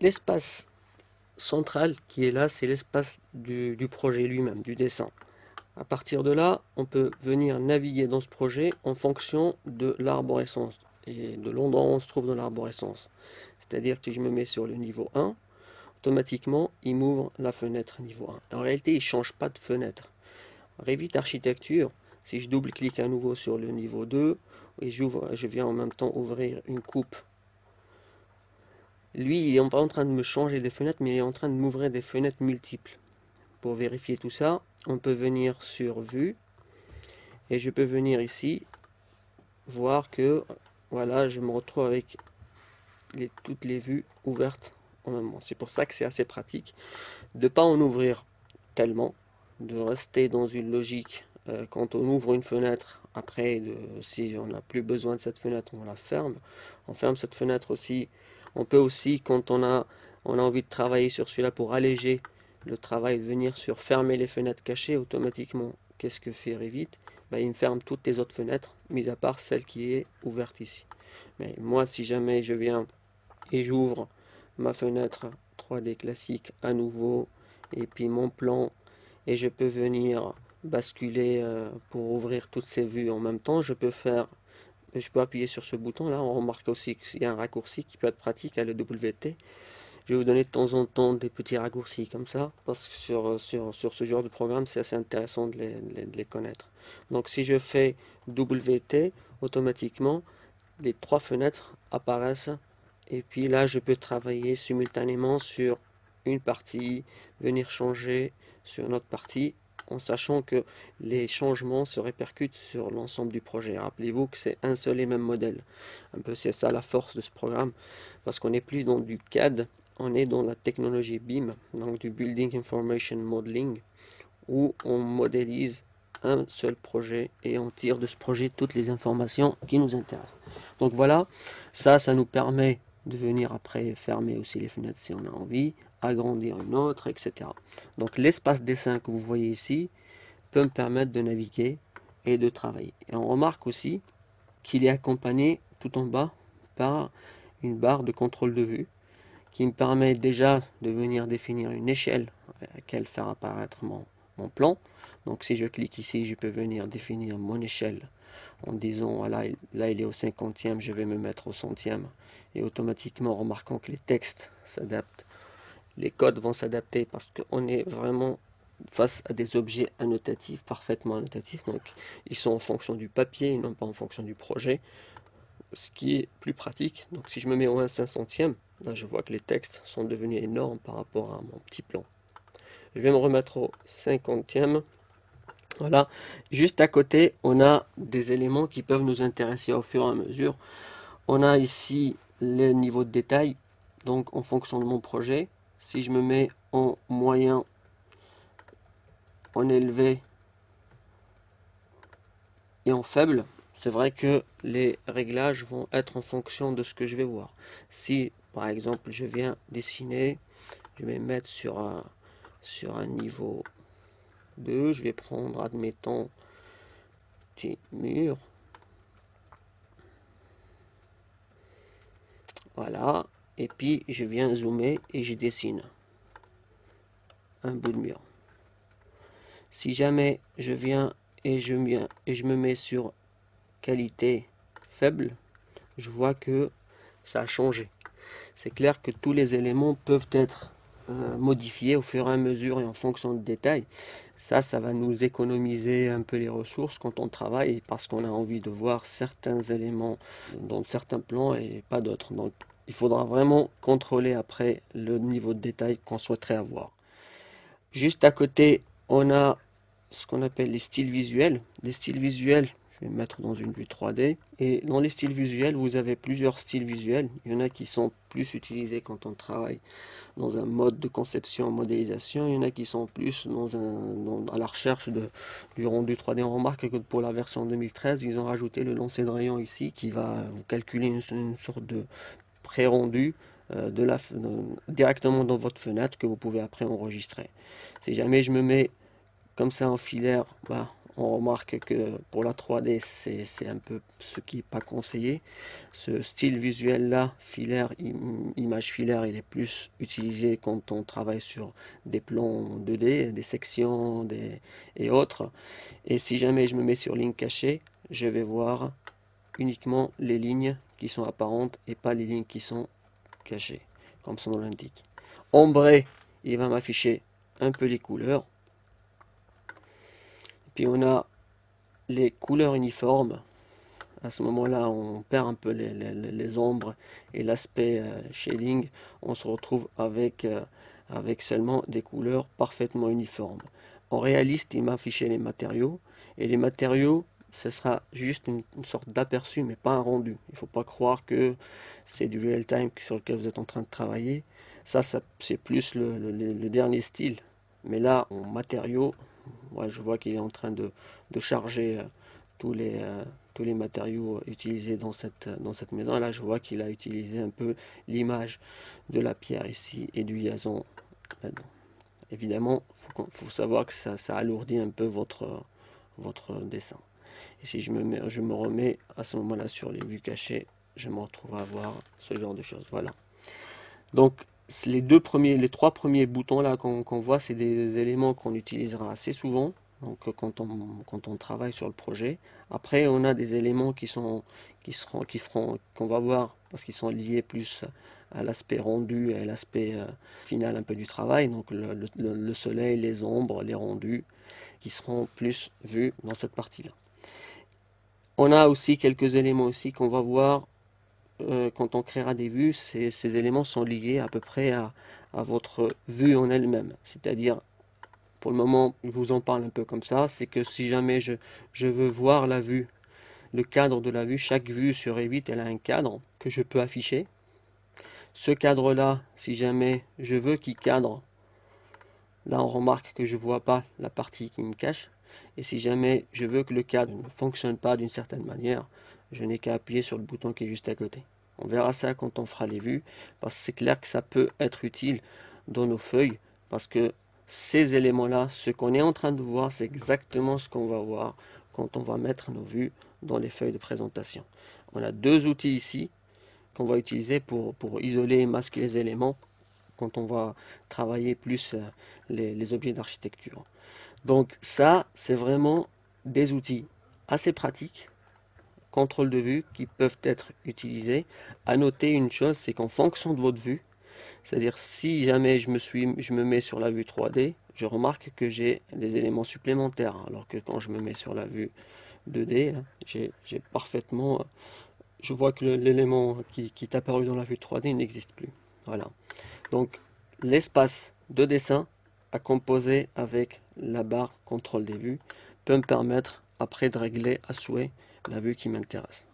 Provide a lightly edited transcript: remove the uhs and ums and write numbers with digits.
l'espace central qui est là, c'est l'espace du projet lui-même, du dessin. À partir de là, on peut venir naviguer dans ce projet en fonction de l'arborescence et de l'endroit où on se trouve dans l'arborescence. C'est-à-dire que si je me mets sur le niveau 1, automatiquement, il m'ouvre la fenêtre niveau 1. En réalité, il ne change pas de fenêtre. Revit Architecture, si je double-clique à nouveau sur le niveau 2, et je viens en même temps ouvrir une coupe. Lui, il n'est pas en train de me changer des fenêtres, mais il est en train de m'ouvrir des fenêtres multiples. Pour vérifier tout ça, on peut venir sur Vue, et je peux venir ici, voir que, voilà, je me retrouve avec toutes les vues ouvertes en même temps. C'est pour ça que c'est assez pratique de ne pas en ouvrir tellement, de rester dans une logique. Quand on ouvre une fenêtre, après, si on n'a plus besoin de cette fenêtre, on la ferme. On ferme cette fenêtre aussi. On peut aussi, quand on a envie de travailler sur celui-là pour alléger le travail, venir sur fermer les fenêtres cachées automatiquement. Qu'est-ce que fait Revit? Ben, il me ferme toutes les autres fenêtres, mis à part celle qui est ouverte ici. Mais moi, si jamais je viens et j'ouvre ma fenêtre 3D classique à nouveau, et puis mon plan, et je peux venir basculer pour ouvrir toutes ces vues en même temps. Je peux appuyer sur ce bouton là. On remarque aussi qu'il y a un raccourci qui peut être pratique à le WT. Je vais vous donner de temps en temps des petits raccourcis comme ça, parce que sur ce genre de programme, c'est assez intéressant de les connaître. Donc si je fais WT, automatiquement, les trois fenêtres apparaissent, et puis là, je peux travailler simultanément sur une partie, venir changer sur une autre partie, en sachant que les changements se répercutent sur l'ensemble du projet. Rappelez-vous que c'est un seul et même modèle. Un peu, c'est ça la force de ce programme, parce qu'on n'est plus dans du CAD, on est dans la technologie BIM, donc du Building Information Modeling, où on modélise un seul projet et on tire de ce projet toutes les informations qui nous intéressent. Donc voilà, ça nous permet de venir après fermer aussi les fenêtres si on a envie, agrandir une autre, etc. Donc l'espace dessin que vous voyez ici peut me permettre de naviguer et de travailler. Et on remarque aussi qu'il est accompagné tout en bas par une barre de contrôle de vue qui me permet déjà de venir définir une échelle à laquelle faire apparaître mon plan. Donc si je clique ici, je peux venir définir mon échelle en disant, voilà, là il est au 50e, je vais me mettre au centième. Et automatiquement, remarquant que les textes s'adaptent, les codes vont s'adapter parce qu'on est vraiment face à des objets annotatifs, parfaitement annotatifs. Donc ils sont en fonction du papier et non pas en fonction du projet, ce qui est plus pratique. Donc si je me mets au 1/500e, là je vois que les textes sont devenus énormes par rapport à mon petit plan. Je vais me remettre au 50e. Voilà, juste à côté, on a des éléments qui peuvent nous intéresser au fur et à mesure. On a ici le niveau de détail, donc en fonction de mon projet. Si je me mets en moyen, en élevé et en faible, c'est vrai que les réglages vont être en fonction de ce que je vais voir. Si par exemple je viens dessiner, je vais mettre sur un niveau 2, je vais prendre, admettons, petit mur. Voilà, et puis je viens zoomer et je dessine un bout de mur. Si jamais je viens et je me mets sur qualité faible, je vois que ça a changé. C'est clair que tous les éléments peuvent être modifiés au fur et à mesure et en fonction de détails. Ça va nous économiser un peu les ressources quand on travaille parce qu'on a envie de voir certains éléments dans certains plans et pas d'autres. Donc il faudra vraiment contrôler après le niveau de détail qu'on souhaiterait avoir. Juste à côté, on a ce qu'on appelle les styles visuels. Les styles visuels, je vais me mettre dans une vue 3D. Et dans les styles visuels, vous avez plusieurs styles visuels. Il y en a qui sont plus utilisés quand on travaille dans un mode de conception, modélisation. Il y en a qui sont plus à la recherche du rendu 3D. On remarque que pour la version 2013, ils ont rajouté le lancer de rayon ici qui va vous calculer une sorte de pré-rendu directement dans votre fenêtre que vous pouvez après enregistrer. Si jamais je me mets comme ça en filaire, bah, On remarque que pour la 3D, c'est un peu ce qui n'est pas conseillé. Ce style visuel là, filaire, image filaire, il est plus utilisé quand on travaille sur des plans 2D, des sections et autres. Et si jamais je me mets sur ligne cachée, je vais voir uniquement les lignes qui sont apparentes et pas les lignes qui sont cachées, comme son nom l'indique. Ombré, il va m'afficher un peu les couleurs. Puis on a les couleurs uniformes. À ce moment-là, on perd un peu les ombres et l'aspect shading. On se retrouve avec seulement des couleurs parfaitement uniformes. En réaliste, il m'a affiché les matériaux. Et les matériaux, ce sera juste une sorte d'aperçu, mais pas un rendu. Il ne faut pas croire que c'est du real time sur lequel vous êtes en train de travailler. Ça c'est plus le dernier style. Mais là, en matériaux, ouais, je vois qu'il est en train de charger tous les matériaux utilisés dans cette maison. Et là, je vois qu'il a utilisé un peu l'image de la pierre ici et du gazon là-dedans. Évidemment, faut savoir que ça alourdit un peu votre dessin. Et si je me remets à ce moment-là sur les vues cachées, je me retrouve à voir ce genre de choses. Voilà. Donc, les trois premiers boutons là qu'on voit, c'est des éléments qu'on utilisera assez souvent. Donc, quand on travaille sur le projet. Après, on a des éléments qu'on va voir parce qu'ils sont liés plus à l'aspect rendu et à l'aspect final un peu du travail. Donc, le soleil, les ombres, les rendus, qui seront plus vus dans cette partie-là. On a aussi quelques éléments aussi qu'on va voir quand on créera des vues. Ces éléments sont liés à peu près à votre vue en elle-même. C'est-à-dire, pour le moment, je vous en parle un peu comme ça, c'est que si jamais je veux voir la vue, le cadre de la vue, chaque vue sur Revit, elle a un cadre que je peux afficher. Ce cadre-là, si jamais je veux qu'il cadre, là on remarque que je ne vois pas la partie qui me cache. Et si jamais je veux que le cadre ne fonctionne pas d'une certaine manière, je n'ai qu'à appuyer sur le bouton qui est juste à côté. On verra ça quand on fera les vues, parce que c'est clair que ça peut être utile dans nos feuilles, parce que ces éléments-là, ce qu'on est en train de voir, c'est exactement ce qu'on va voir quand on va mettre nos vues dans les feuilles de présentation. On a deux outils ici qu'on va utiliser pour isoler et masquer les éléments quand on va travailler plus les objets d'architecture. Donc ça, c'est vraiment des outils assez pratiques, contrôle de vue, qui peuvent être utilisés. À noter une chose, c'est qu'en fonction de votre vue, c'est-à-dire si jamais je me mets sur la vue 3D, je remarque que j'ai des éléments supplémentaires, alors que quand je me mets sur la vue 2D, j'ai parfaitement, je vois que l'élément qui est apparu dans la vue 3D n'existe plus. Voilà. Donc l'espace de dessin à composer avec la barre contrôle des vues peut me permettre après de régler à souhait la vue qui m'intéresse.